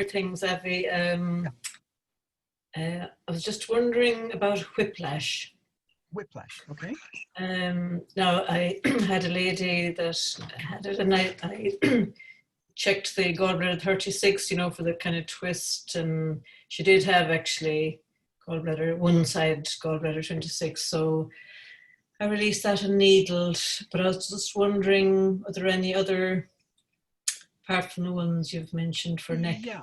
things, Avi. Yeah. I was just wondering about whiplash. Whiplash, okay. Now, I had a lady that had it, and I checked the gallbladder 36, you know, for the kind of twist, and she did have actually gallbladder, one side gallbladder 26, so I released that and needled, but I was just wondering, are there any other, apart from the ones you've mentioned for neck? Yeah.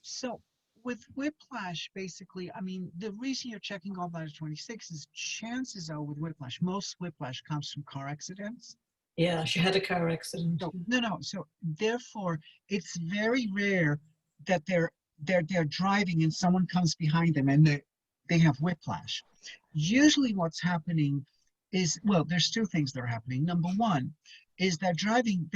So with whiplash, basically, I mean, the reason you're checking gallbladder 26 is chances are with whiplash, most whiplash comes from car accidents. Yeah, she had a car accident. So, no. So therefore, it's very rare that they're driving and someone comes behind them and they have whiplash. Usually what's happening is, well, there's two things that are happening. Number one is that driving,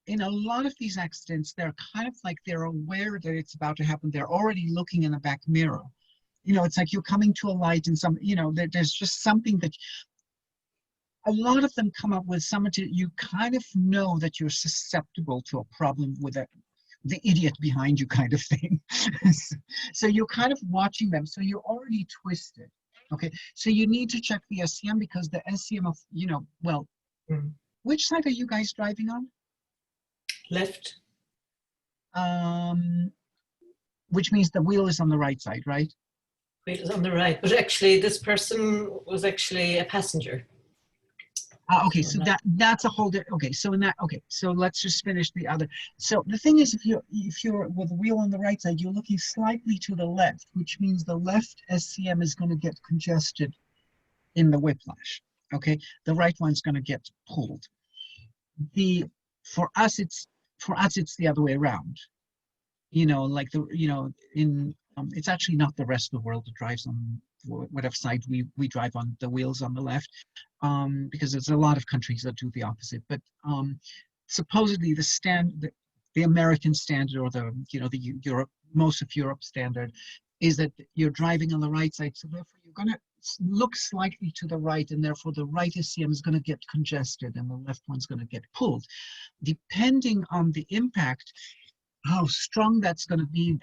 in a lot of these accidents, they're kind of like they're aware that it's about to happen. They're already looking in the back mirror. You know, it's like you're coming to a light and there's just something that a lot of them come up with something you kind of know that you're susceptible to a problem with the idiot behind you kind of thing. So you're kind of watching them. So you're already twisted. Okay. So you need to check the SCM because the SCM of, which side are you guys driving on? Left. Which means the wheel is on the right side, right? Wheel is on the right, but actually this person was actually a passenger. Okay, so that's a whole okay. So so let's just finish the other. So the thing is, if you're with the wheel on the right side, you're looking slightly to the left, which means the left SCM is going to get congested in the whiplash. Okay, the right one's going to get pulled. For us it's the other way around. You know, like it's actually not the rest of the world that drives on whatever side we drive on, the wheels on the left, because there's a lot of countries that do the opposite. But supposedly the American standard, or the most of Europe standard, is that you're driving on the right side. So therefore you're going to look slightly to the right, and therefore the right SCM is going to get congested and the left one's going to get pulled. Depending on the impact, how strong that's going to be,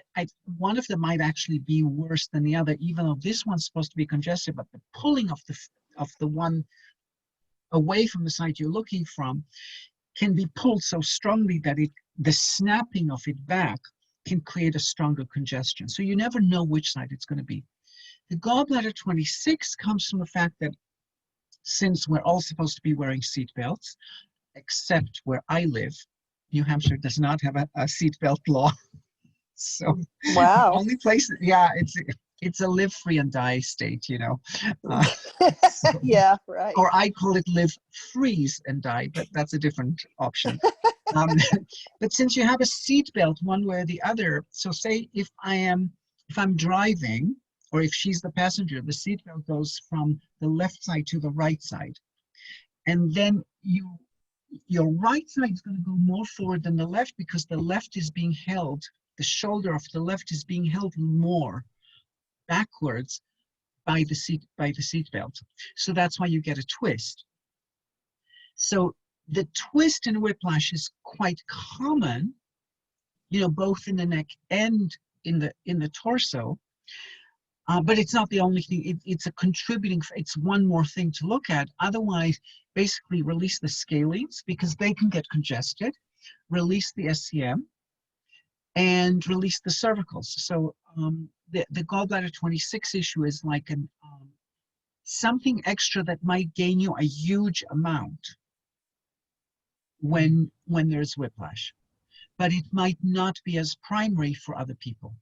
one of them might actually be worse than the other, even though this one's supposed to be congested, but the pulling of the one away from the side you're looking from can be pulled so strongly that the snapping of it back can create a stronger congestion. So you never know which side it's going to be. The gallbladder 26 comes from the fact that since we're all supposed to be wearing seat belts, except where I live, New Hampshire does not have a seatbelt law. So wow. The only place, it's a live free and die state, you know. Yeah, right. Or I call it live, freeze and die, but that's a different option. But since you have a seatbelt one way or the other, so say if I'm driving, or if she's the passenger, the seatbelt goes from the left side to the right side, and then your right side is going to go more forward than the left because the left is being held, the shoulder of the left is being held more backwards by the seat belt. So that's why you get a twist. So the twist in whiplash is quite common, you know, both in the neck and in the torso. But it's not the only thing. It's a contributing. It's one more thing to look at. Otherwise, basically release the scalenes because they can get congested, release the SCM, and release the cervicals. So the gallbladder 26 issue is like something extra that might gain you a huge amount when there's whiplash, but it might not be as primary for other people.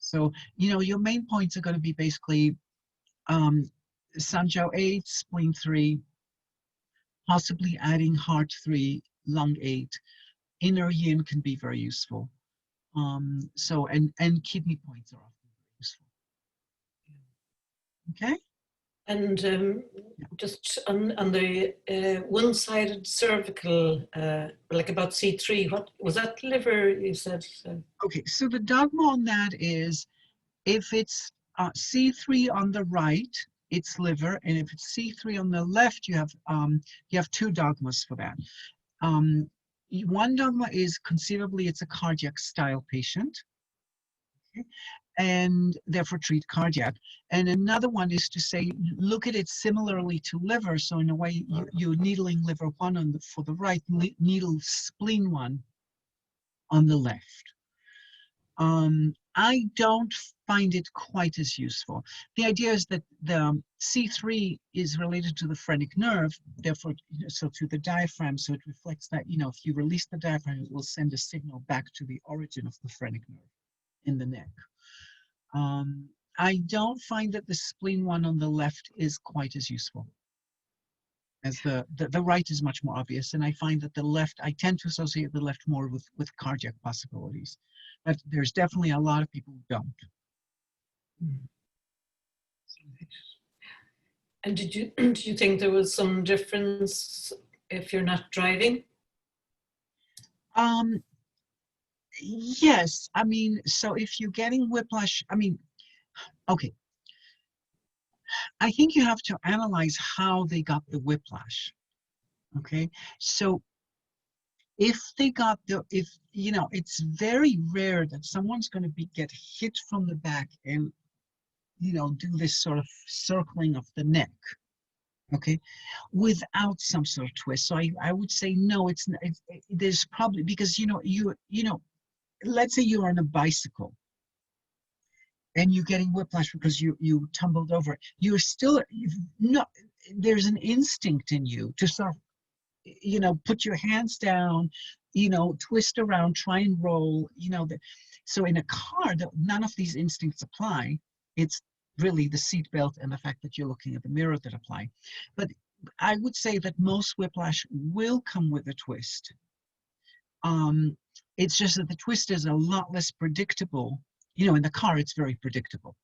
So, you know, your main points are going to be basically Sanjiao 8, spleen 3, possibly adding heart 3, lung 8. Inner yin can be very useful. So, and kidney points are often very useful. Okay? And just on the one-sided cervical, like about C3, what was that liver you said? Okay, so the dogma on that is if it's C3 on the right, it's liver, and if it's C3 on the left, you have two dogmas for that. one dogma is conceivably it's a cardiac style patient, okay, and therefore treat cardiac. And another one is to say, look at it similarly to liver. So in a way, you're needling liver 1 on for the right, needle spleen 1 on the left. I don't find it quite as useful. The idea is that the C3 is related to the phrenic nerve, therefore, so to the diaphragm, so it reflects that, if you release the diaphragm, it will send a signal back to the origin of the phrenic nerve in the neck. I don't find that the spleen 1 on the left is quite as useful, as the right is much more obvious. And I find that the left, I tend to associate the left more with cardiac possibilities. But there's definitely a lot of people who don't. And did you think there was some difference if you're not driving? Yes, I mean, so if you're getting whiplash, I mean, okay. I think you have to analyze how they got the whiplash. Okay, so if they got it's very rare that someone's going to get hit from the back and, do this sort of circling of the neck, okay, without some sort of twist. So I would say no, there's probably, because, let's say you're on a bicycle and you're getting whiplash because you tumbled over. There's an instinct in you to sort of, put your hands down, twist around, try and roll, so in a car, none of these instincts apply. It's really the seat belt and the fact that you're looking at the mirror that apply. But I would say that most whiplash will come with a twist. It's just that the twist is a lot less predictable. In the car, it's very predictable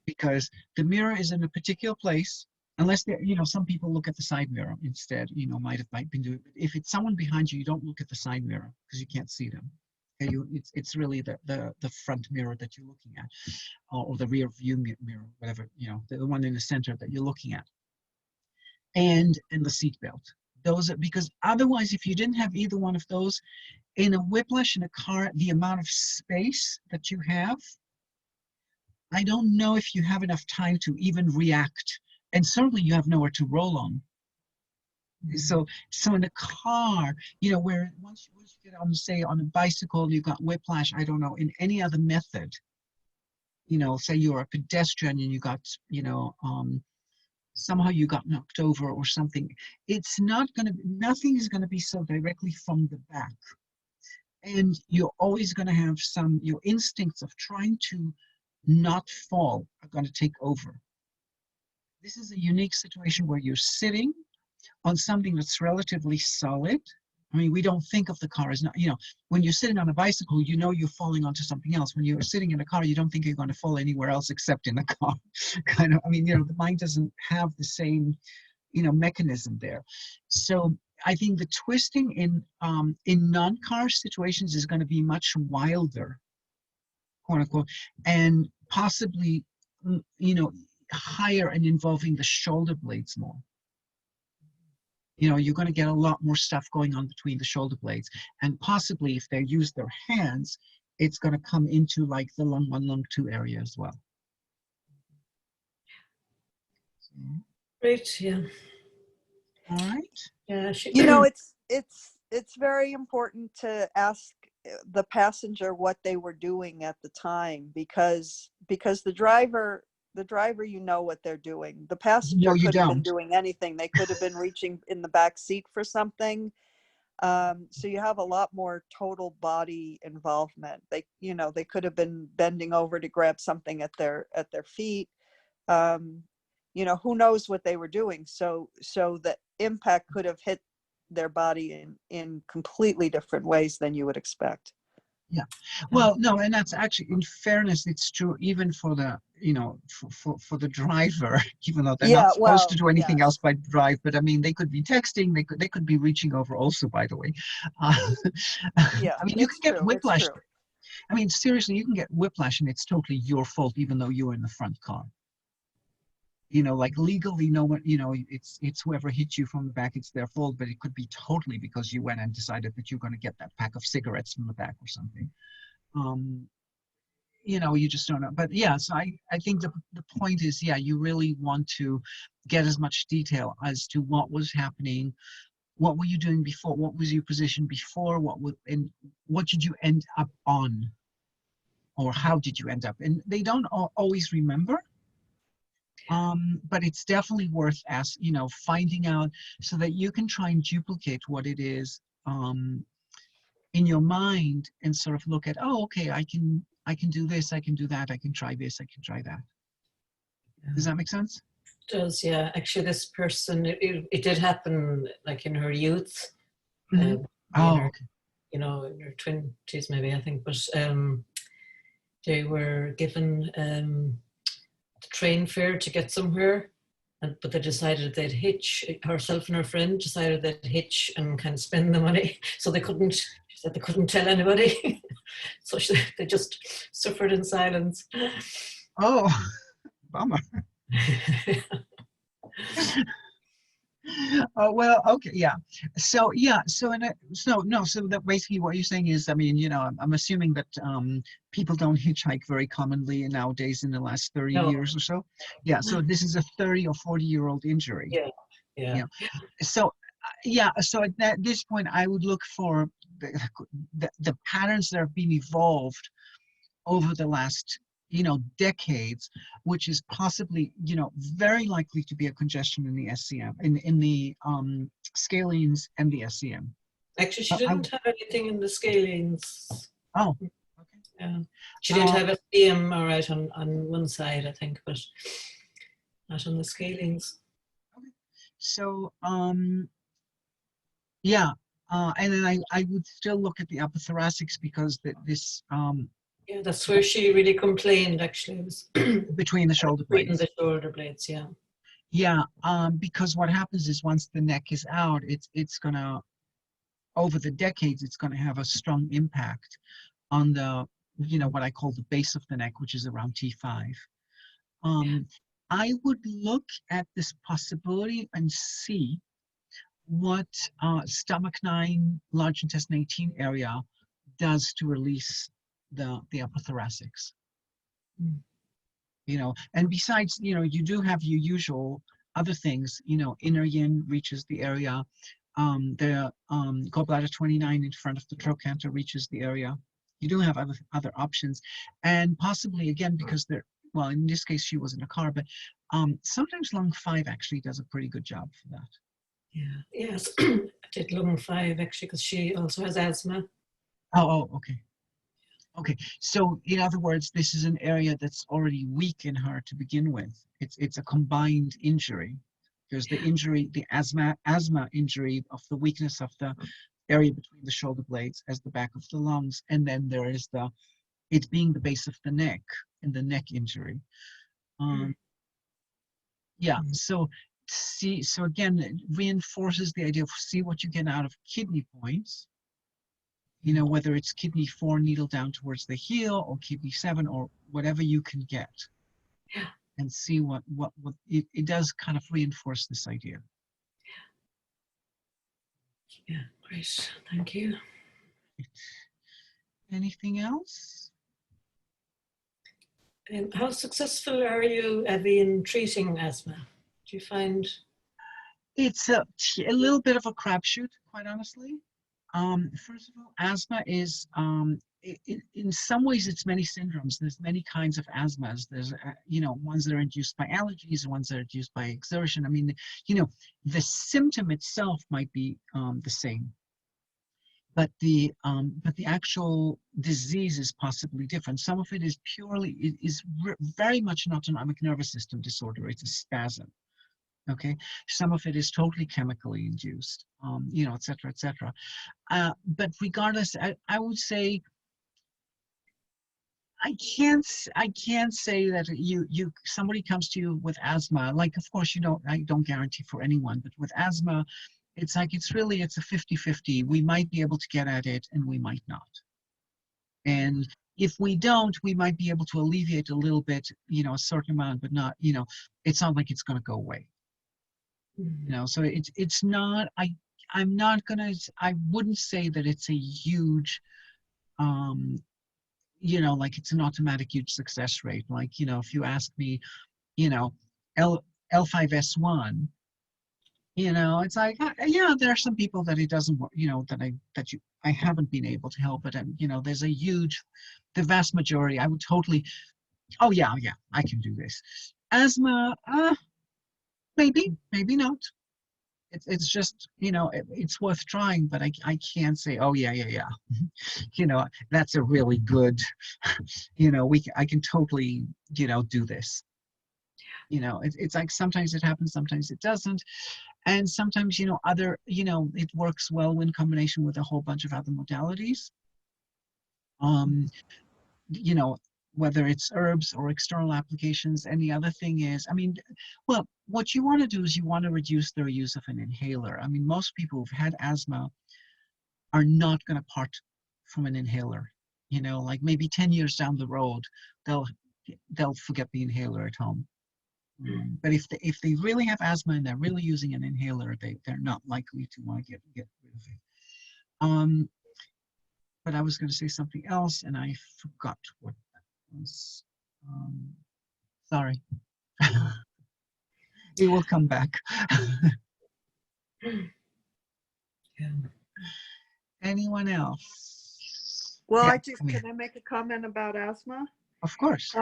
because the mirror is in a particular place. Unless some people look at the side mirror instead, might been doing. If it's someone behind you, you don't look at the side mirror because you can't see them. Okay, it's really the front mirror that you're looking at, or the rear view mirror, whatever, the one in the center that you're looking at, and the seat belt. Those are, because otherwise, if you didn't have either one of those, in a whiplash in a car, the amount of space that you have, I don't know if you have enough time to even react. And certainly you have nowhere to roll on. So in a car, where once you get on, say, on a bicycle, you got whiplash, I don't know, in any other method, say you're a pedestrian and you got, somehow you got knocked over or something, nothing is going to be so directly from the back. And you're always going to have your instincts of trying to not fall are going to take over. This is a unique situation where you're sitting on something that's relatively solid. I mean, we don't think of the car as not, when you're sitting on a bicycle, you're falling onto something else. When you're sitting in a car, you don't think you're going to fall anywhere else except in the car. The mind doesn't have the same, mechanism there. So I think the twisting in non-car situations is going to be much wilder, quote unquote, and possibly, higher and involving the shoulder blades more. You're going to get a lot more stuff going on between the shoulder blades, and possibly if they use their hands, it's going to come into like the lung 1, lung 2 area as well. Great, yeah. All right. Yeah, it's very important to ask the passenger what they were doing at the time, because the driver, what they're doing. The passenger could have been doing anything. They could have been reaching in the back seat for something. So you have a lot more total body involvement. They could have been bending over to grab something at their feet. Who knows what they were doing. So the impact could have hit their body in completely different ways than you would expect. Yeah, well, no, and that's actually, in fairness, it's true even for the, for the driver, even though they're not supposed to do anything else but drive. But I mean, they could be texting, they could be reaching over also, by the way. Yeah, I mean, you can get whiplash. I mean, seriously, you can get whiplash and it's totally your fault, even though you're in the front car. You know, like legally, no one, you know, it's whoever hit you from the back, it's their fault, but it could be totally because you went and decided that you're going to get that pack of cigarettes from the back or something. You know, you just don't know. But yeah, so I think the point is, yeah, you really want to get as much detail as to what was happening, what were you doing before, what was your position before, and what did you end up on, or how did you end up? And they don't always remember. But it's definitely worth you know, finding out so that you can try and duplicate what it is in your mind and sort of look at, oh, okay, I can do this, I can do that, I can try this, I can try that. Does that make sense? It does, yeah. Actually, this person, it did happen like in her youth. Mm-hmm. Okay. You know, in her 20s maybe, I think, but they were given the train fare to get somewhere, but they decided they'd hitch, herself and her friend decided they'd hitch and kind of spend the money, so they couldn't, she said they couldn't tell anybody. So they just suffered in silence. Oh, bummer. Oh, well, okay, yeah. So yeah, so that basically what you're saying is, I mean, you know, I'm assuming that people don't hitchhike very commonly nowadays in the last 30 No. years or so. Yeah, so this is a 30 or 40-year-old injury. Yeah. So yeah, so at this point I would look for the patterns that have been evolved over the last, you know, decades, which is possibly, you know, very likely to be a congestion in the SCM, in the scalenes and the SCM. Actually, she didn't have anything in the scalenes. Oh, okay. Yeah. She did have a SCM, all right, on one side, I think, but not on the scalenes. Okay. So, yeah, and then I would still look at the apothoracics because this yeah, that's where she really complained, actually. It was between the shoulder blades. Between the shoulder blades, yeah. Yeah, because what happens is once the neck is out, it's gonna, over the decades, it's gonna have a strong impact on the, you know, what I call the base of the neck, which is around T5. I would look at this possibility and see what stomach 9, large intestine 18 area does to release the apothoracics. You know, and besides, you know, you do have your usual other things, you know, inner yin reaches the area, the gallbladder 29 in front of the trochanter reaches the area. You do have other options, and possibly again because they're, well, in this case she was in a car, but sometimes lung 5 actually does a pretty good job for that. Yeah, yes, I did lung 5 actually because she also has asthma. Oh, okay. Okay, so in other words, this is an area that's already weak in her to begin with. It's a combined injury. There's the injury, the asthma injury of the weakness of the area between the shoulder blades as the back of the lungs, and then there is it being the base of the neck and the neck injury. Yeah, so again, it reinforces the idea of see what you get out of kidney points. You know, whether it's kidney 4 needle down towards the heel or kidney 7 or whatever you can get. Yeah. And see what it does kind of reinforce this idea. Yeah, great. Thank you. Anything else? How successful are you, Evie, in treating asthma? Do you find? It's a little bit of a crapshoot, quite honestly. First of all, asthma is, in some ways, it's many syndromes. There's many kinds of asthmas. There's, you know, ones that are induced by allergies, ones that are induced by exertion. I mean, you know, the symptom itself might be the same, but the actual disease is possibly different. Some of it is very much an autonomic nervous system disorder. It's a spasm. Okay, some of it is totally chemically induced, you know, et cetera, et cetera. But regardless, I would say I can't say that somebody comes to you with asthma. Like, of course, you know, I don't guarantee for anyone, but with asthma, it's like it's a 50-50. We might be able to get at it, and we might not. And if we don't, we might be able to alleviate a little bit, you know, a certain amount, but not, you know, it's not like it's going to go away. You know, so it's not, I'm not gonna, I wouldn't say that it's a huge, you know, like it's an automatic huge success rate. Like, you know, if you ask me, you know, L5S1, you know, it's like, yeah, there are some people that it doesn't, you know, I haven't been able to help, but you know, there's a huge, the vast majority, I would totally, oh yeah, I can do this. Asthma, maybe not. It's just, you know, it's worth trying, but I can't say, oh yeah. You know, that's a really good, you know, I can totally, you know, do this. You know, it's like sometimes it happens, sometimes it doesn't. And sometimes, you know, you know, it works well in combination with a whole bunch of other modalities. You know, whether it's herbs or external applications. And the other thing is, I mean, well, what you want to do is you want to reduce their use of an inhaler. I mean, most people who've had asthma are not going to part from an inhaler. You know, like maybe 10 years down the road, they'll forget the inhaler at home. But if they really have asthma and they're really using an inhaler, they're not likely to want to get rid of it. But I was going to say something else and I forgot what that was. Sorry. It will come back. Yeah. Anyone else? Well, Yeah, can I make a comment about asthma? of course.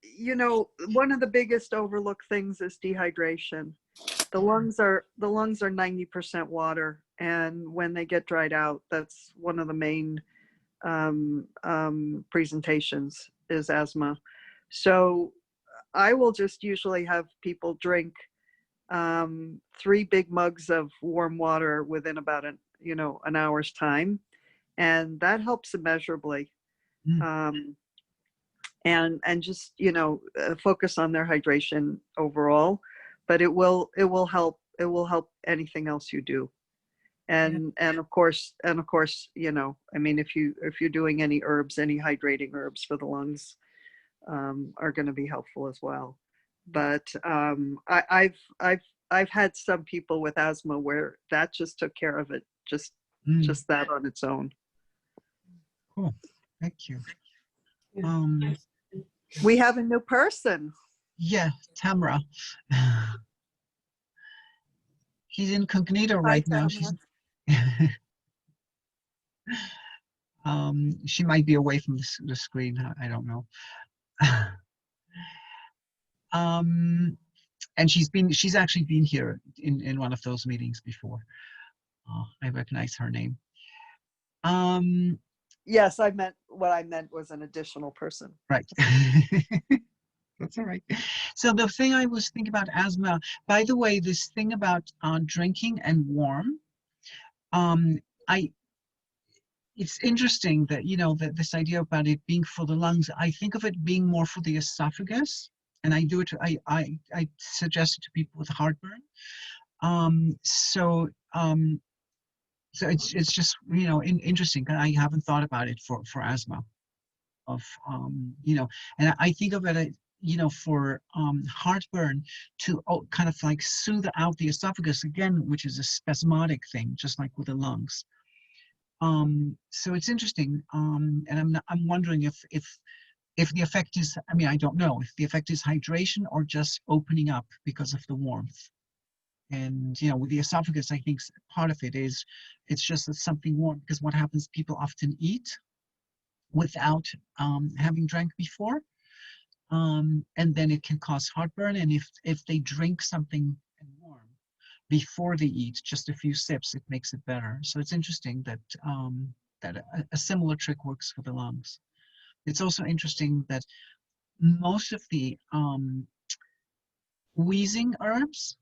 You know, one of the biggest overlooked things is dehydration. The lungs are 90% water, and when they get dried out, that's one of the main presentations is asthma. So I will just usually have people drink 3 big mugs of warm water within about an hour's time, and that helps immeasurably. And just focus on their hydration overall, but it will help anything else you do. And of course, you know, I mean, if you're doing any hydrating herbs for the lungs, are going to be helpful as well. But I've had some people with asthma where that just took care of it, just that on its own. Cool, thank you. We have a new person. Yeah, Tamra. She's incognito right now. She might be away from the screen. I don't know. And she's actually been here in one of those meetings before. I recognize her name. Yes, what I meant was an additional person. Right. That's all right. So the thing I was thinking about asthma, by the way, this thing about drinking and warm, it's interesting that, you know, that this idea about it being for the lungs, I think of it being more for the esophagus, and I suggest it to people with heartburn. So it's just, you know, interesting. I haven't thought about it for asthma, you know, and I think of it, you know, for heartburn to kind of like soothe out the esophagus again, which is a spasmodic thing, just like with the lungs. So it's interesting, and I'm wondering if the effect is, I mean, I don't know if the effect is hydration or just opening up because of the warmth. And, you know, with the esophagus, I think part of it is, it's just that something warm, because what happens, people often eat without having drank before. And then it can cause heartburn. And if they drink something warm before they eat, just a few sips, it makes it better. So it's interesting that that a similar trick works for the lungs. It's also interesting that most of the wheezing herbs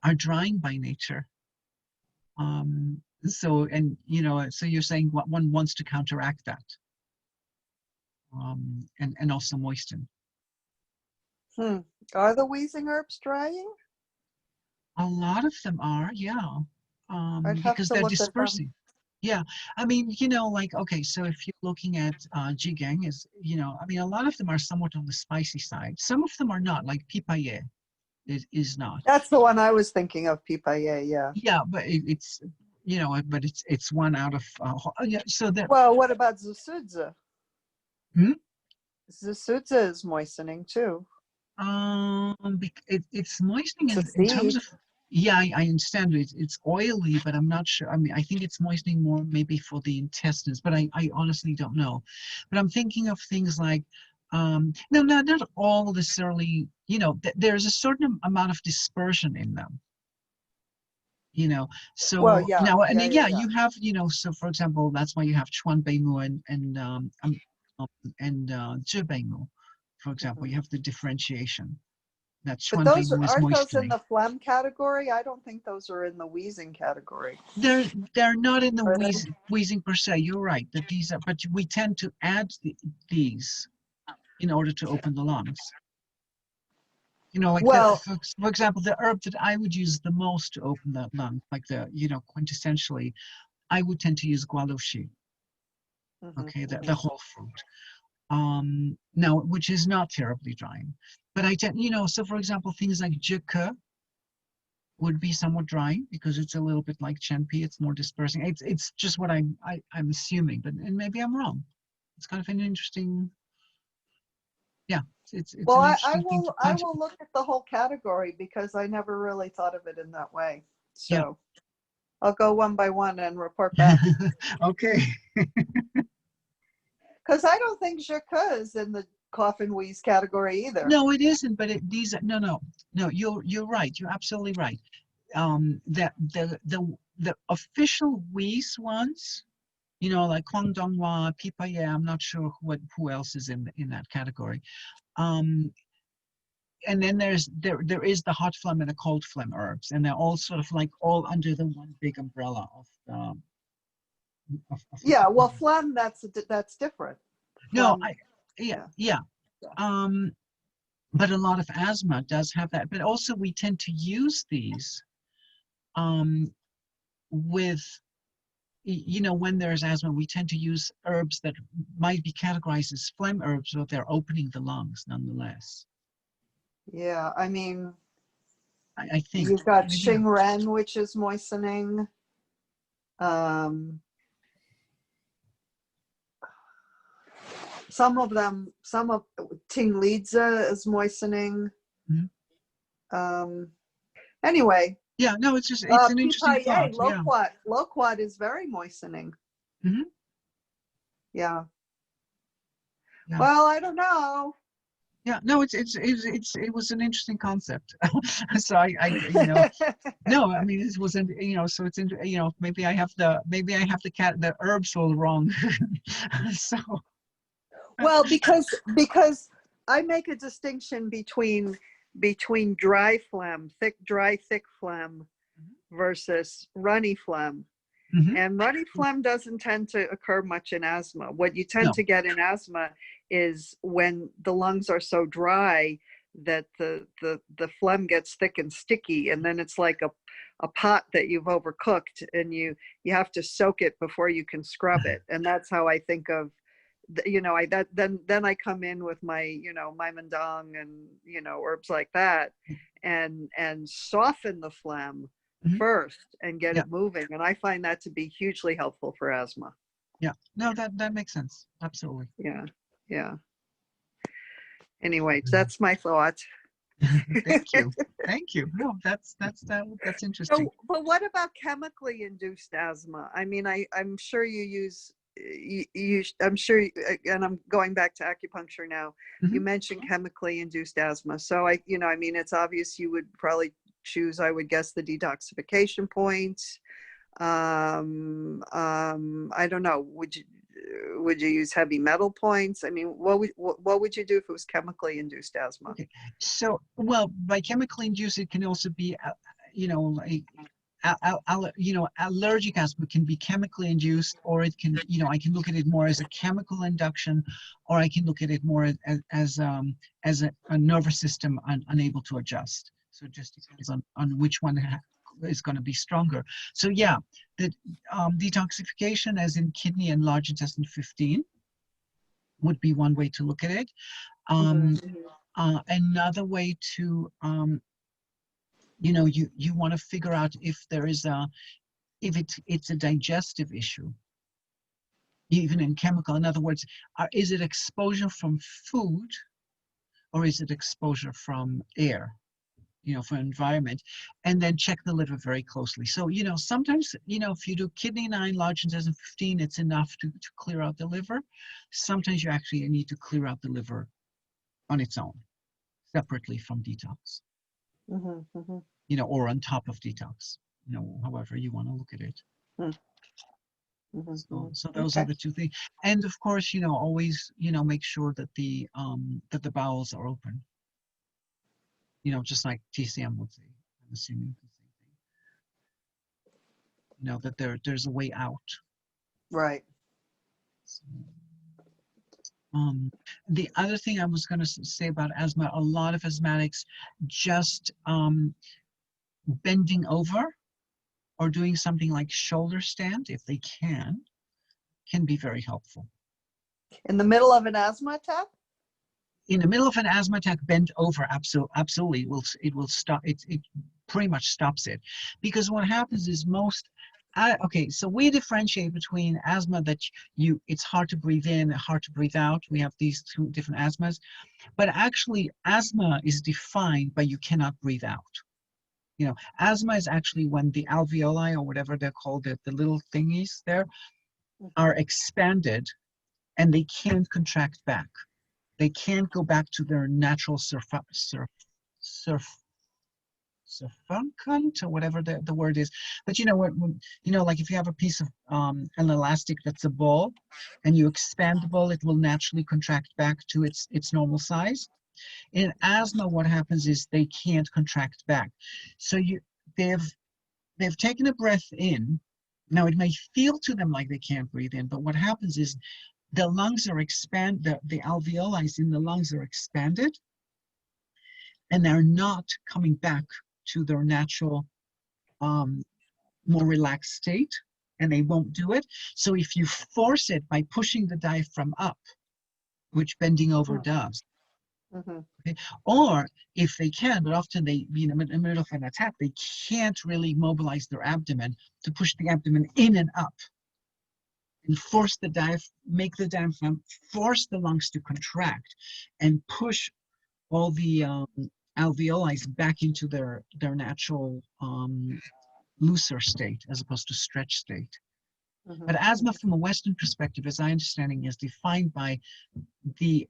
are drying by nature. So, and you know, so you're saying what one wants to counteract that, and also moisten. Are the wheezing herbs drying? A lot of them are, yeah, because they're dispersing. Yeah, I mean, like, okay, so if you're looking at jigang is, I mean, a lot of them are somewhat on the spicy side. Some of them are not, like pipaye is not. That's the one I was thinking of, pipaye, yeah. Yeah, but it's, but it's one out of, yeah, so there, Well, what about zusudza? hmm? Zusudza is moistening too. It's moistening It's a in terms seed. of, yeah, I understand it's oily, but I'm not sure. I mean, I think it's moistening more maybe for the intestines, but I honestly don't know. But I'm thinking of things like, no, not all necessarily, there's a certain amount of dispersion in them, Well, so yeah, now, and yeah, then, yeah, yeah, yeah. you have, so for example, that's why you have chuan bei mu and zhi bei mu, for example, Mhm. you have the differentiation. That But chuan bei those mu is aren't those in moistening. the phlegm category? I don't think those are in the wheezing category. They're not in the Are they? wheezing per se. You're right that these are, but we tend to add these in order to open the lungs. Like Well, for example, the herb that I would use the most to open the lung, like the, quintessentially, I would tend to use gualushi. mhm, Okay, the mhm. whole fruit. Now, which is not terribly drying, but I tend, so for example, things like jike would be somewhat drying because it's a little bit like Chenpi. It's more dispersing. It's just what I'm assuming, but and maybe I'm wrong. It's kind of an interesting, yeah. It's Well, an I interesting thing to I contemplate. will look at the whole category because I never really thought of it in that way. Yeah. So I'll go one by one and report back. Okay. Because I don't think Jacques is in the cough and wheeze category either. No, it isn't. But these no. You're right. You're absolutely right. That the official wheeze ones, like Kwang Donghua, Pipa. Yeah, I'm not sure who else is in that category. Um, and then there is the hot phlegm and the cold phlegm herbs, and they're all sort of like all under the one big umbrella of the Yeah, well, phlegm. phlegm, that's different. No, Phlegm, yeah, yeah. yeah. Um, but a lot of asthma does have that. But also we tend to use these with, when there's asthma, we tend to use herbs that might be categorized as phlegm herbs, but they're opening the lungs nonetheless. Yeah, I mean, I think you've got maybe. Xingren, which is moistening. Some of Tinglidza is moistening. Mhm. Anyway, Yeah, no, it's an interesting Pipaye, thought. Yeah. loquat is very moistening. Hmm. Yeah. Yeah. Well, I don't know. Yeah. No, it was an interesting concept. So no, I mean, it wasn't, so it's in, maybe I have the herbs all wrong. So Well, because I make a distinction between dry phlegm, thick phlegm versus runny phlegm. mhm. And runny phlegm doesn't tend to occur much in asthma. What you tend No. to get in asthma is when the lungs are so dry that the phlegm gets thick and sticky, and then it's like a pot that you've overcooked, and you have to soak it before you can scrub it. And that's how I think of, then I come in with my my Mandang and herbs like that, and soften the phlegm Mhm. first and get Yeah. it moving. And I find that to be hugely helpful for asthma. Yeah. No, that makes sense. Absolutely. Yeah. Yeah. Anyway, that's my thought. Thank you. Thank you. No, that's interesting. So, but what about chemically induced asthma? I mean, I'm sure you use, I'm sure, and I'm going back to acupuncture now. You Mhm. mentioned chemically induced asthma. So I mean, it's obvious you would probably choose, I would guess, the detoxification points. I don't know. Would you use heavy metal points? I mean, what would you do if it was chemically induced asthma? Okay. So, well, by chemically induced, it can also be, like, allergic asthma can be chemically induced, or it can, I can look at it more as a chemical induction, or I can look at it more as a nervous system unable to adjust. So it just depends on which one is going to be stronger. So yeah, the detoxification, as in kidney and large intestine 15, would be one way to look at it. Another way to, you want to figure out if there is if it's a digestive issue, even in chemical. In other words, is it exposure from food or is it exposure from air, from environment? And then check the liver very closely. So, sometimes, if you do kidney 9, large intestine 15, it's enough to clear out the liver. Sometimes you actually need to clear out the liver on its own, separately from detox, or on top of detox, however you want to look at it. So those are the two things. And of course, always, make sure that the bowels are open. Just like TCM would say, I'm assuming the same thing. That there's a way out. Right. So, the other thing I was going to say about asthma, a lot of asthmatics just bending over or doing something like shoulder stand, if they can be very helpful. In the middle of an asthma attack? In the middle of an asthma attack, bent over, absolutely, it will stop. It pretty much stops it, because what happens is okay, so we differentiate between asthma that it's hard to breathe in, hard to breathe out. We have these two different asthmas, but actually asthma is defined by you cannot breathe out. Asthma is actually when the alveoli, or whatever they're called, the little thingies there, are expanded and they can't contract back. They can't go back to their natural surfactant, or whatever the word is. But like if you have a piece of an elastic that's a ball and you expand the ball, it will naturally contract back to its normal size. In asthma, what happens is they can't contract back. So they've taken a breath in. Now it may feel to them like they can't breathe in, but what happens is the lungs are the alveoli in the lungs are expanded, and they're not coming back to their natural, more relaxed state, and they won't do it. So if you force it by pushing the diaphragm up, which bending over does, okay, or if they can, but often they, in the middle of an attack, they can't really mobilize their abdomen to push the abdomen in and up, and make the diaphragm, force the lungs to contract, and push all the alveoli back into their natural looser state as opposed to stretch state. But asthma, from a Western perspective, as I understanding, is defined by the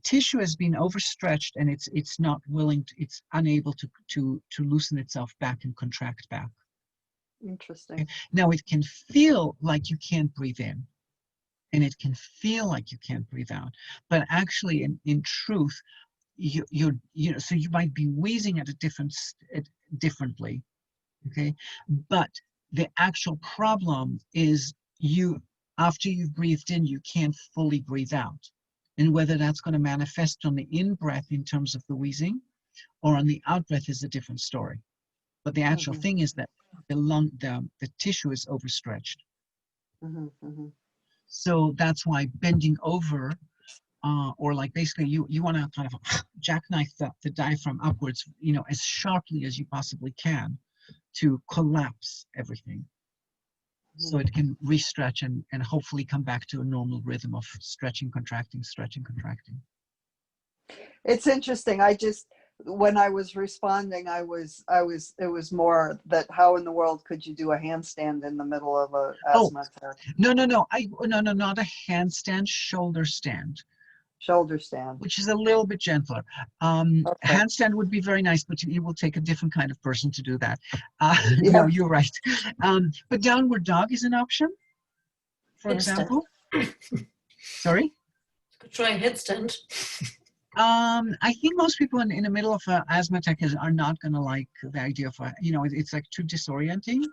tissue has been overstretched and it's not willing to, it's unable to loosen itself back and contract back. Interesting. Okay? Now it can feel like you can't breathe in, and it can feel like you can't breathe out, but actually in truth, so you might be wheezing at differently, okay, but the actual problem is after you've breathed in, you can't fully breathe out. And whether that's going to manifest on the in-breath in terms of the wheezing or on the out-breath is a different story. But the actual thing is that the tissue is overstretched. So that's why bending over, or like basically you want to kind of jackknife the diaphragm upwards, as sharply as you possibly can to collapse everything. So it can re-stretch and hopefully come back to a normal rhythm of stretching, contracting, stretching, contracting. It's interesting. When I was responding, it was more that how in the world could you do a handstand in the middle of a asthma attack? No, not a handstand, shoulder stand. Shoulder stand. Which is a little bit gentler. Handstand would be very nice, but it will take a different kind of person to do that. No, you're right. But downward dog is an option, for example. Sorry? Could try a headstand. I think most people in the middle of an asthma attack are not going to like the idea of, it's like too disorienting.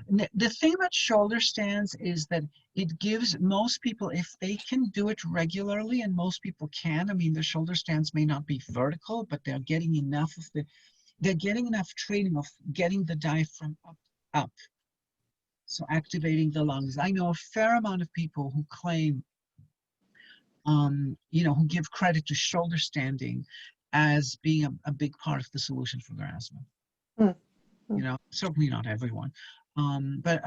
The thing about shoulder stands is that it gives most people, if they can do it regularly, and most people can, I mean, the shoulder stands may not be vertical, but they're getting enough of they're getting enough training of getting the diaphragm up. So activating the lungs. I know a fair amount of people who claim, who give credit to shoulder standing as being a big part of the solution for their asthma. Certainly not everyone. But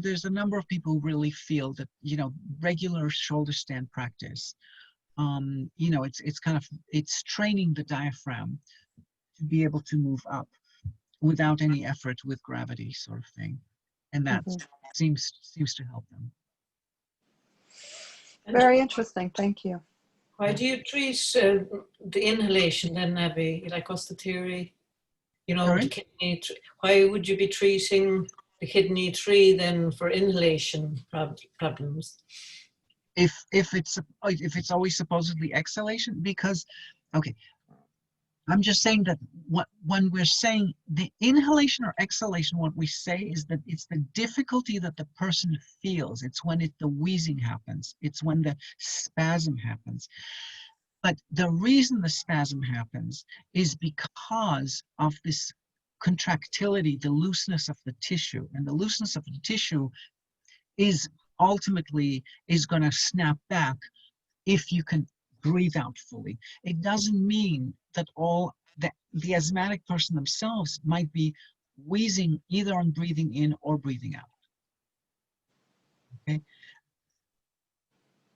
there's a number of people who really feel that, regular shoulder stand practice, it's training the diaphragm to be able to move up without any effort with gravity, sort of thing. And that seems to help them. Very interesting. Thank you. Why do you treat the inhalation then, Abby? Like, what's the theory? The kidney. Why would you be treating the kidney tree then for inhalation problems? If it's always supposedly exhalation, because I'm just saying that when we're saying the inhalation or exhalation, what we say is that it's the difficulty that the person feels. It's when the wheezing happens. It's when the spasm happens. But the reason the spasm happens is because of this contractility, the looseness of the tissue. And the looseness of the tissue is ultimately going to snap back if you can breathe out fully. It doesn't mean that the asthmatic person themselves might be wheezing either on breathing in or breathing out. Okay.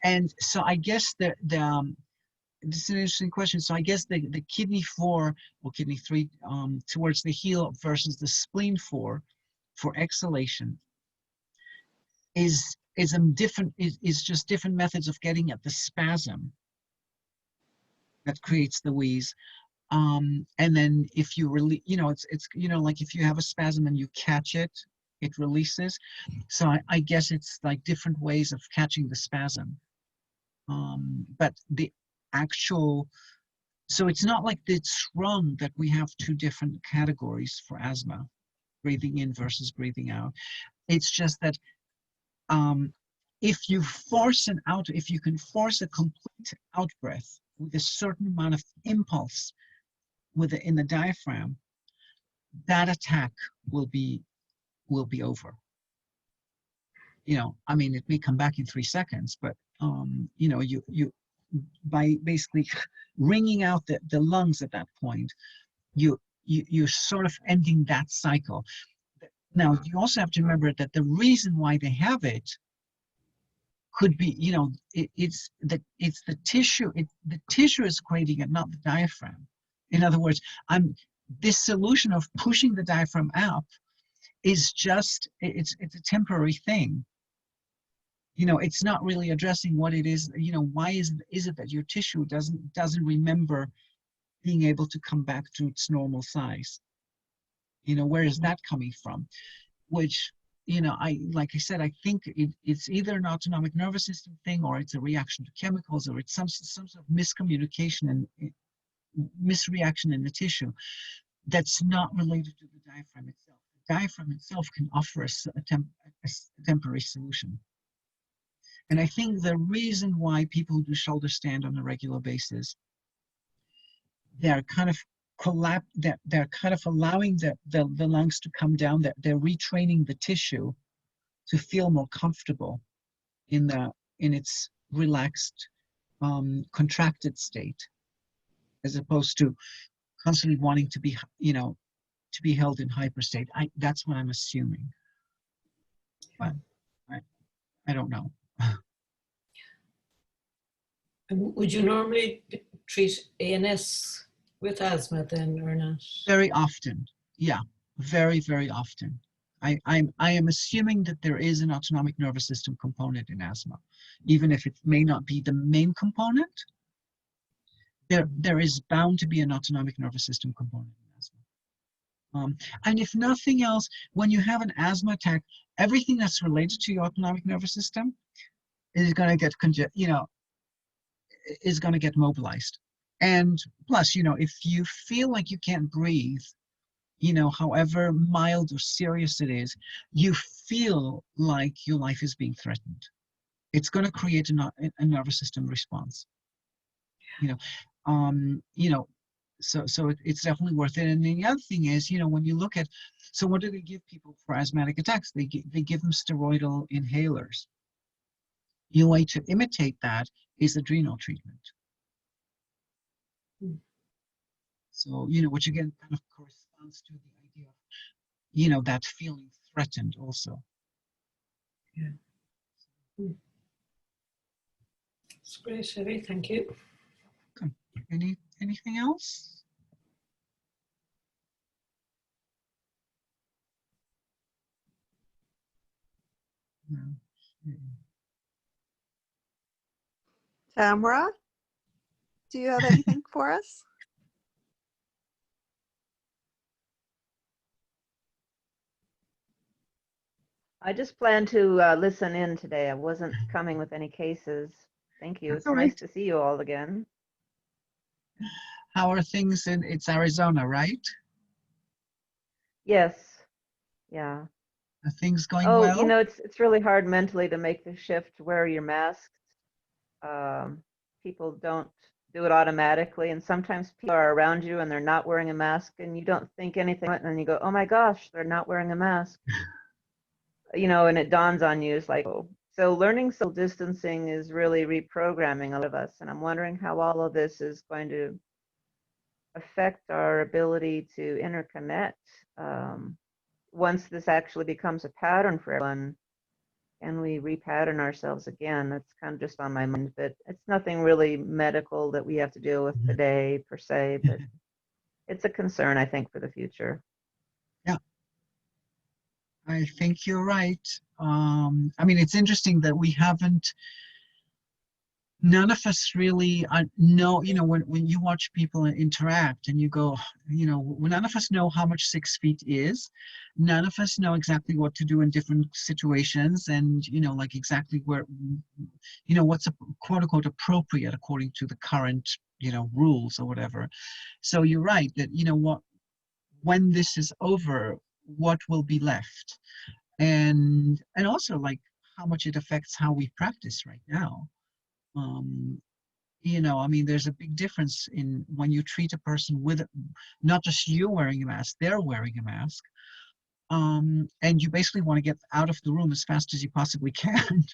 And so I guess this is an interesting question. So I guess the kidney 4 or kidney 3 towards the heel versus the spleen 4 for exhalation is just different methods of getting at the spasm that creates the wheeze. And then if you really, it's like if you have a spasm and you catch it, it releases. So I guess it's like different ways of catching the spasm. But the actual, so it's not like it's wrong that we have two different categories for asthma, breathing in versus breathing out. It's just that if you can force a complete out breath with a certain amount of impulse in the diaphragm, that attack will be over. It may come back in 3 seconds, but you by basically wringing out the lungs at that point, you're sort of ending that cycle. Now, you also have to remember that the reason why they have it could be, it's the tissue. The tissue is creating it, not the diaphragm. In other words, this solution of pushing the diaphragm up is just it's a temporary thing. It's not really addressing what it is. Why is it that your tissue doesn't remember being able to come back to its normal size? Where is that coming from? Which, like I said, I think it's either an autonomic nervous system thing, or it's a reaction to chemicals, or it's some sort of miscommunication and misreaction in the tissue that's not related to the diaphragm itself. The diaphragm itself can offer a temporary solution. And I think the reason why people who do shoulder stand on a regular basis, they're kind of they're kind of allowing the lungs to come down. They're retraining the tissue to feel more comfortable in its relaxed, contracted state, as opposed to constantly wanting to be, to be held in hyperstate. That's what I'm assuming, but I don't know. Would you normally treat ANS with asthma then, or not? Very often, yeah, very, very often. I am assuming that there is an autonomic nervous system component in asthma, even if it may not be the main component. There is bound to be an autonomic nervous system component in asthma. And if nothing else, when you have an asthma attack, everything that's related to your autonomic nervous system is going to get is going to get mobilized. And plus, if you feel like you can't breathe, however mild or serious it is, you feel like your life is being threatened. It's going to create a nervous system response. it's definitely worth it. And the other thing is, when you look at, so what do they give people for asthmatic attacks? They give them steroidal inhalers. The way to imitate that is adrenal treatment. So, which again kind of corresponds to the idea of, that feeling threatened also. Yeah. That's great, Evie. Thank you. Okay. Anything else? No. Tamara, do you have anything for us? I just plan to listen in today. I wasn't coming with any cases. Thank you. That's It's all nice right. to see you all again. How are things it's Arizona, right? Yes. Yeah. Are things going Oh, well? it's really hard mentally to make the shift to wear your masks. People don't do it automatically, and sometimes people are around you and they're not wearing a mask, and you don't think anything of it, and then you go, "Oh my gosh, they're not wearing a mask." And it dawns on you, it's like, oh. So learning social distancing is really reprogramming a lot of us, and I'm wondering how all of this is going to affect our ability to interconnect once this actually becomes a pattern for everyone, and we repattern ourselves again. That's kind of just on my mind, but it's nothing really medical that we have to deal with today per se, but it's a concern, I think, for the future. Yeah, I think you're right. I mean, it's interesting that none of us really know, when you watch people interact and you go, none of us know how much 6 feet is. None of us know exactly what to do in different situations, and, like exactly where, what's a quote unquote appropriate according to the current, rules or whatever. So you're right that, when this is over, what will be left? And also like how much it affects how we practice right now. I mean, there's a big difference in when you treat a person with not just you wearing a mask, they're wearing a mask. And you basically want to get out of the room as fast as you possibly can.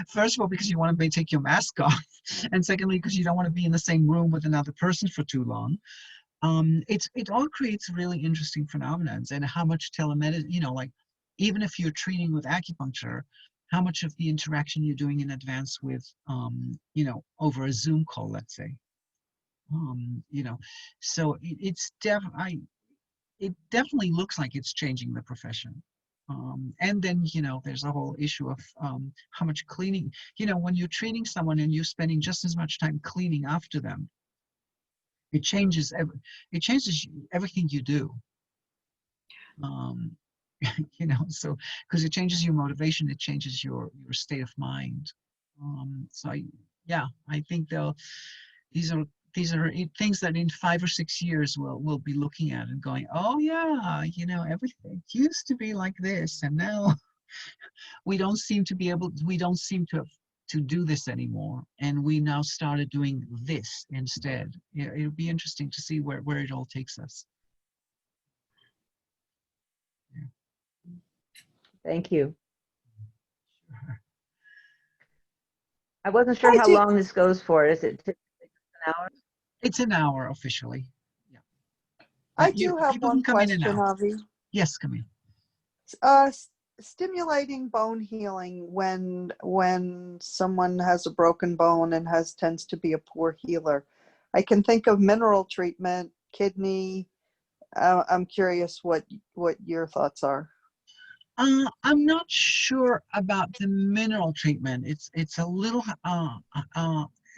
First of all, because you want to take your mask off. And secondly, because you don't want to be in the same room with another person for too long. It all creates really interesting phenomena, and how much telemedicine, like even if you're treating with acupuncture, how much of the interaction you're doing in advance with, over a Zoom call, let's say. So it definitely looks like it's changing the profession. And then, there's a whole issue of how much cleaning, when you're treating someone and you're spending just as much time cleaning after them, it changes everything you do. So because it changes your motivation, it changes your state of mind. I think these are things that in 5 or 6 years we'll be looking at and going, oh yeah, everything used to be like this, and now we don't seem to do this anymore, and we now started doing this instead. It'll be interesting to see where it all takes us. Yeah. Thank you. Sure. I wasn't sure I how do- long this goes for. Is it typically an hour? It's an hour officially. Yeah. I do have People one can come in and question, out. Avi. Yes, come in. Stimulating bone healing when someone has a broken bone and tends to be a poor healer. I can think of mineral treatment, kidney. I'm curious what your thoughts are. I'm not sure about the mineral treatment. It's a little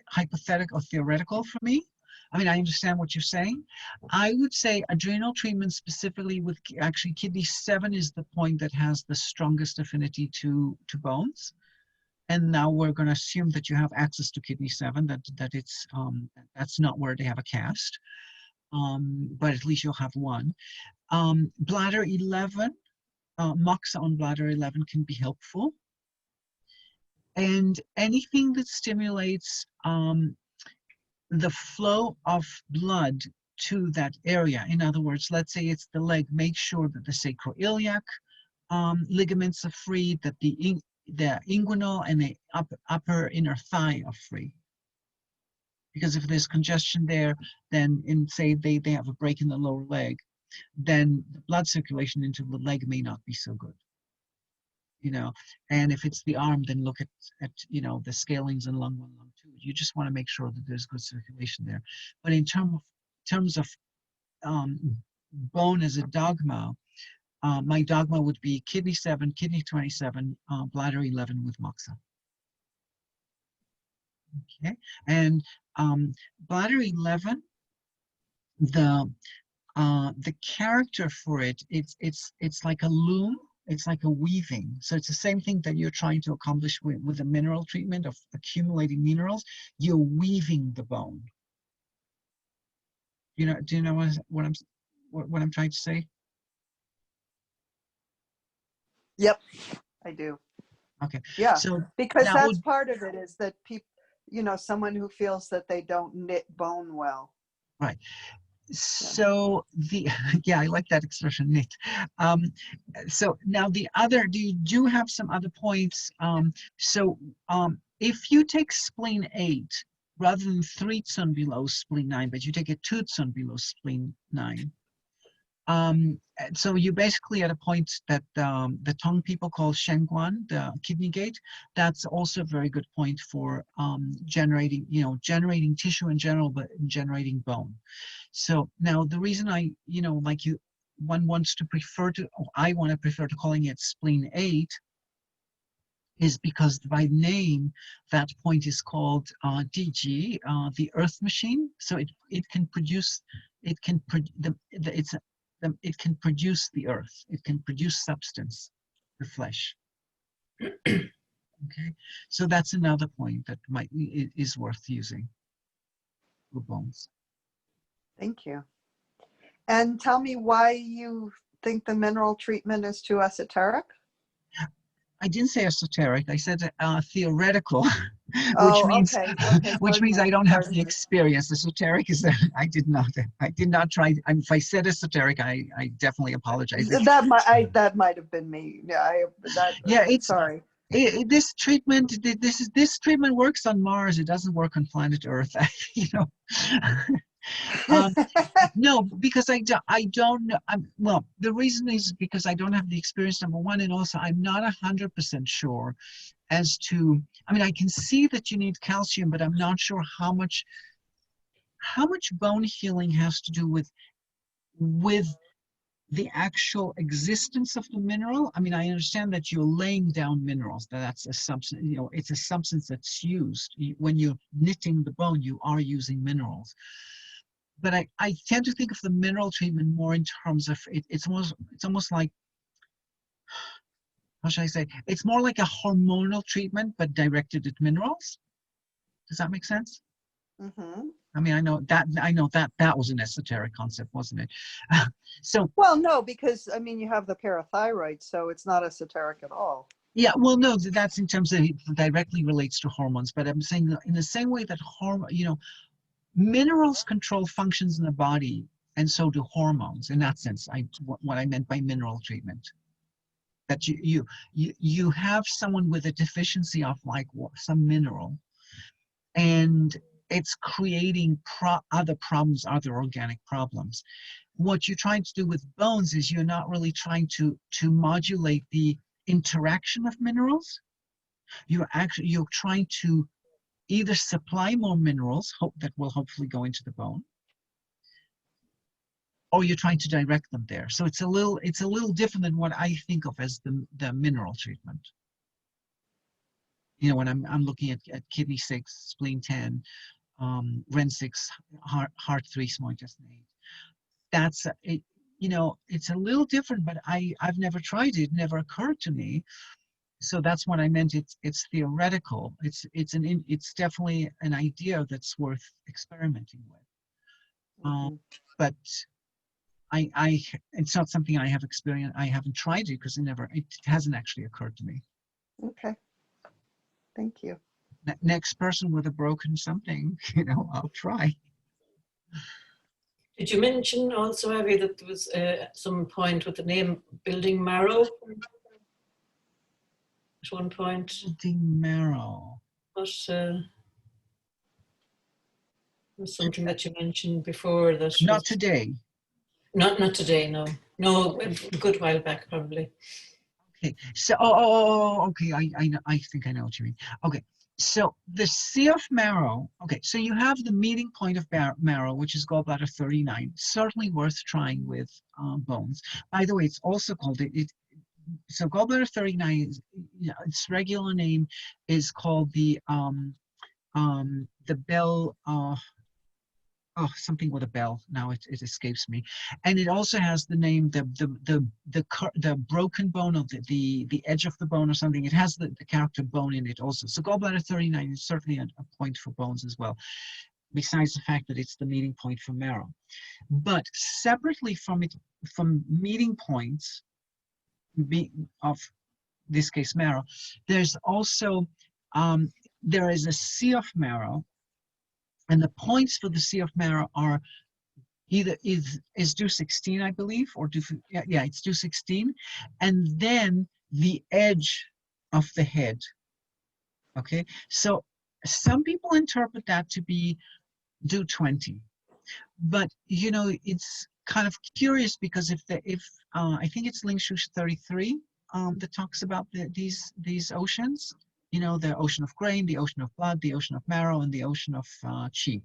hypothetical or theoretical for me. I mean, I understand what you're saying. I would say adrenal treatment specifically with actually kidney 7 is the point that has the strongest affinity to bones. And now we're going to assume that you have access to kidney 7, that it's that's not where they have a cast, but at least you'll have one. Bladder 11. Moxa on bladder 11 can be helpful. And anything that stimulates the flow of blood to that area. In other words, let's say it's the leg, make sure that the sacroiliac ligaments are free, that the inguinal and the upper inner thigh are free. Because if there's congestion there, then say they have a break in the lower leg, then the blood circulation into the leg may not be so good. And if it's the arm, then look at the scalings in lung 1, lung 2. You just want to make sure that there's good circulation there. But in terms of bone as a dogma, my dogma would be kidney 7, kidney 27, bladder 11 with moxa. Okay, and bladder 11, the character for it's like a loom. It's like a weaving. So it's the same thing that you're trying to accomplish with a mineral treatment of accumulating minerals. You're weaving the bone. Do you know what I'm trying to say? Yep, I do. Okay. Yeah, So because now that's part of it, is that people, someone who feels that they don't knit bone well. right. So I like that expression, knit. So now you do have some other points. If you take spleen 8 rather than 3 tsun below spleen 9, but you take a 2 tsun below spleen 9, so you basically at a point that the Tong people call Shengguan, the kidney gate. That's also a very good point for generating tissue in general, but generating bone. So now the reason I want to prefer to calling it spleen 8 is because by name that point is called DG, the earth machine. So it can produce the earth. It can produce substance, the flesh. Okay, so that's another point that is worth using for bones. Thank you. And tell me why you think the mineral treatment is too esoteric? I didn't say esoteric. I said theoretical, Oh, which means I don't have the experience. Esoteric is that I did not try. If I said esoteric, I definitely apologize. That might have been me. Sorry. This treatment works on Mars. It doesn't work on planet Earth. No, because I don't know. Well, the reason is because I don't have the experience, number one, and also I'm not 100% sure as to. I mean, I can see that you need calcium, but I'm not sure how much bone healing has to do with the actual existence of the mineral. I mean, I understand that you're laying down minerals. That's a substance. It's a substance that's used when you're knitting the bone. You are using minerals. But I tend to think of the mineral treatment more in terms of it's almost like, how should I say? It's more like a hormonal treatment, but directed at minerals. Does that make sense? Mm-hmm. I mean, I know that was an esoteric concept, wasn't it? Well, no, because I mean, you have the parathyroid, so it's not esoteric at all. Yeah, well, no, that's in terms of it directly relates to hormones. But I'm saying in the same way that minerals control functions in the body, and so do hormones. In that sense, what I meant by mineral treatment. That you have someone with a deficiency of some mineral, and it's creating other problems, other organic problems. What you're trying to do with bones is you're not really trying to modulate the interaction of minerals. You're trying to either supply more minerals that will hopefully go into the bone, or you're trying to direct them there. So it's a little different than what I think of as the mineral treatment. When I'm looking at kidney 6, spleen 10, Ren 6, heart 3, small intestine 8. That's it. It's a little different, but I've never tried it. It never occurred to me. So that's what I meant. It's theoretical. It's definitely an idea that's worth experimenting with. But it's not something I have experienced. I haven't tried it because it hasn't actually occurred to me. Okay. Thank you. Next person with a broken something, I'll try. Did you mention also, Abby, that there was some point with the name building marrow at one point? Building marrow. What was something that you mentioned before that Not was, today. not today, no. No, a good while back, probably. Okay, so okay, I think I know what you mean. Okay, so the CF marrow. Okay, so you have the meeting point of marrow, which is gallbladder 39. Certainly worth trying with bones. By the way, it's also called so gallbladder 39 is, its regular name is called the bell. Something with a bell. Now it escapes me, and it also has the name the broken bone of the edge of the bone or something. It has the character bone in it also. So gallbladder 39 is certainly a point for bones as well. Besides the fact that it's the meeting point for marrow, but separately from meeting points of this case marrow, there's also there is a CF marrow. And the points for the CF marrow are either is DU16, I believe, or yeah, it's DU16, and then the edge of the head. Okay, so some people interpret that to be DU20, but you know it's kind of curious because if I think it's Lingshu 33 that talks about these oceans. You know, the ocean of grain, the ocean of blood, the ocean of marrow, and the ocean of chi.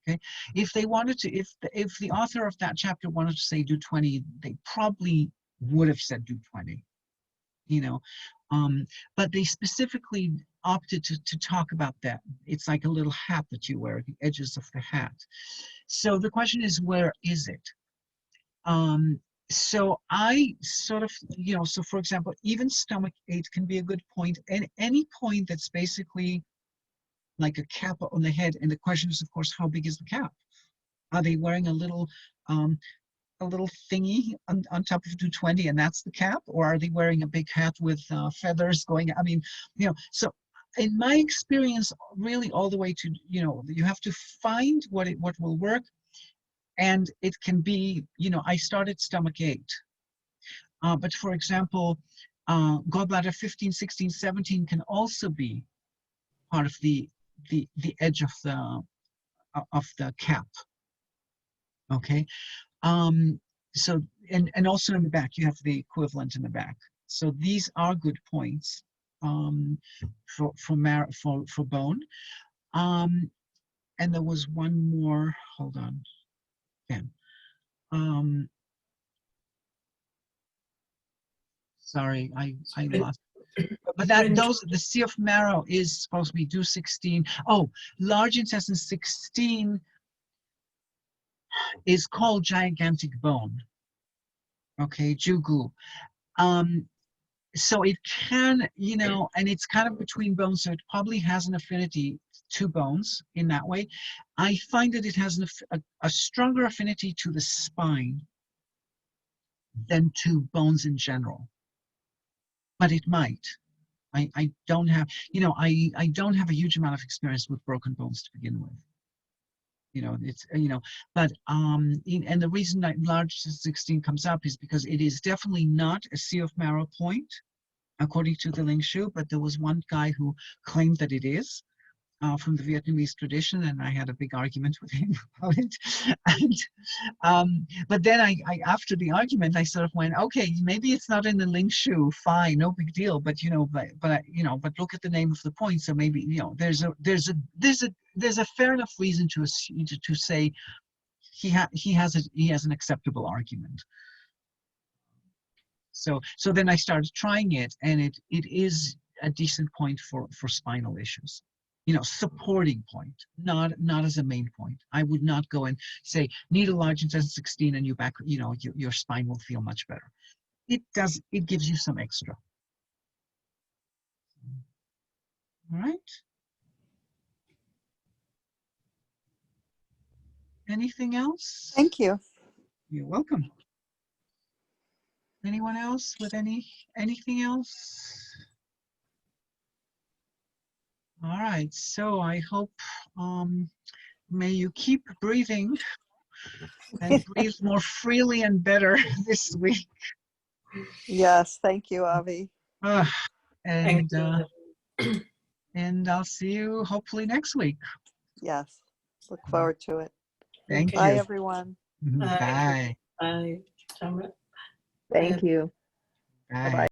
Okay, if they wanted to, if the author of that chapter wanted to say DU20, they probably would have said DU20. You know, but they specifically opted to talk about that. It's like a little hat that you wear, the edges of the hat. So the question is, where is it? So I sort of, you know, so for example, even stomach 8 can be a good point, and any point that's basically like a cap on the head. And the question is, of course, how big is the cap? Are they wearing a little thingy on top of DU20 and that's the cap? Or are they wearing a big hat with feathers going? I mean, you know, so in my experience, really all the way to, you know, you have to find what will work. And it can be, you know, I started stomach 8. But for example, gallbladder 15, 16, 17 can also be part of the edge of the cap. Okay. So and also in the back, you have the equivalent in the back. So these are good points for bone. And there was one more. Hold on. Yeah. Sorry, I lost. But those the CF marrow is supposed to be DU16. Oh, large intestine 16 is called gigantic bone. Okay, jugu. So it can, you know, and it's kind of between bones, so it probably has an affinity to bones in that way. I find that it has a stronger affinity to the spine than to bones in general. But it might. I don't have, you know, I don't have a huge amount of experience with broken bones to begin with. You know, it's, you know, but and the reason that large 16 comes up is because it is definitely not a CF marrow point, according to the Lingshu, but there was one guy who claimed that it is from the Vietnamese tradition, and I had a big argument with him about it. And but then I after the argument, I sort of went, okay, maybe it's not in the Lingshu, fine, no big deal. But you know, but you know, but look at the name of the point. So maybe, you know, there's a fair enough reason to say he has an acceptable argument. So then I started trying it, and it is a decent point for spinal issues. You know, supporting point, not as a main point. I would not go and say need a large intestine 16 and you know, your spine will feel much better. It gives you some extra. All right. Anything else? Thank you. You're welcome. Anyone else with anything else? All right, so I hope may you keep breathing and breathe more freely and better this week. Yes, thank you, Avi. And Thank you. and I'll see you hopefully next week. Yes, look forward to it. Thank Okay. Bye, you. everyone. Bye. Bye. Tamara. Thank you. Bye. Bye-bye.